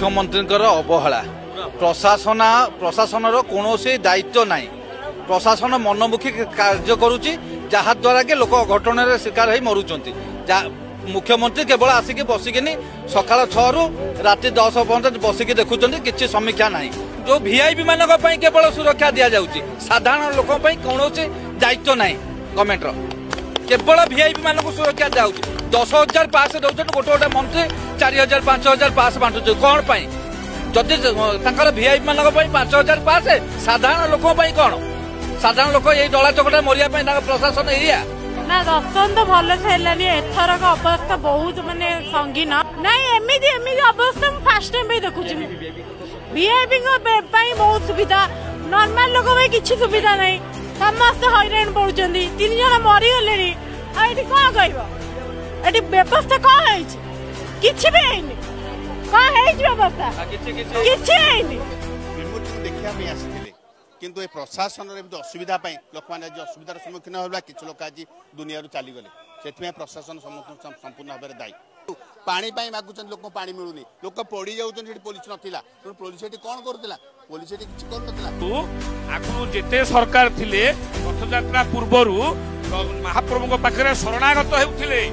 मुख्यमंत्री अवहेला प्रशासन कौन दायित्व ना प्रशासन मनमुखी कार्य करुच्ची जहाद्वारा कि लोक घटन शिकार हो मरुंच मुख्यमंत्री केवल आसिक बसिकी सका 6 रु राति 10 पर्यटन बसिकी देखुं किसी समीक्षा ना जो वीआईपी मान केवल सुरक्षा दि जाऊँगी साधारण लोक कौन दायित्व ना गवर्नमेंट केवल वीआईपी मान सुरक्षा दिखाई 10,000 पास दौरान गोटे गोटे मंत्री 4,000 5,000 पास बांटुचे कौन जदि वीआईपी मान 5,000 पास साधारण लोक कौन साधारण लोक ये दला चकटा मरिया प्रशासन एरिया ना दर्शन तो भल से एथरक अवस्था बहुत माने संगीन नहीं एमती एमती अवस्था फास्ट टाइम देखुची वीआईपी बहुत सुविधा नॉर्मल लोक किसी सुविधा नहीं समस्त हईराण पड़ुं 3 जन मरीगले कौन कह व्यवस्था कौन है किसी भी है कौन है व्यवस्था किसी किंतु ए प्रशासन असुविधा लोक मैंने असुविधार सम्मुखीन होगा किसी लोक आज दुनिया चलीगले से प्रशासन संपूर्ण भाव में दायी पानी मागुच लोक पानी मिलूनी लोक पड़ी जाऊँ पुलिस नाला पुलिस कौन करूला पुलिस किसी कर जिते सरकार थिले रथयात्रा पूर्व महाप्रभु पाखे शरणागत होते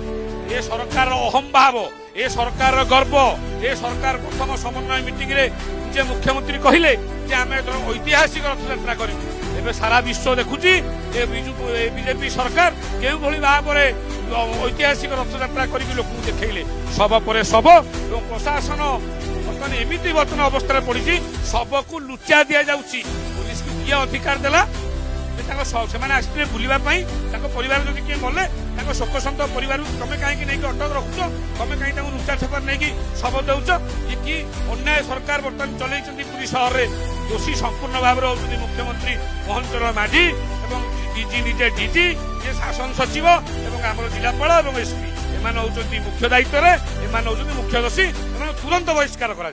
ये सरकार अहम भाव ये सरकार गर्व ये सरकार प्रथम समन्वय मीटिंग रे जे मुख्यमंत्री कहले जे आम ऐतिहासिक रथयात्रा करूँ सारा विश्व देखुची बीजेपी सरकार के भाव में ऐतिहासिक रथयात्रा करके लोक देखले सब पर सब प्रशासन बर्तमान एमती बर्तमान अवस्था पड़ी सब को लुचा दि जाऊँगी पुलिस को किए अधिकार देला से बुलापाई परिवार जब किए गले शोक सन्त परिवार तुम कहीं नहीं अटक रखुच तुम कहीं लुचा छपार नहीं शब दौच कि अन्याय सरकार बर्तमान चलती पुरी सहर में दोषी संपूर्ण भाव में मुख्यमंत्री मोहन चरण माझी और डीजी निजे डीजी ये शासन सचिव और आम जिलापाल और एसपी एम मुख्य दायित्व मुख्य दोषी तुरंत बहिष्कार करा।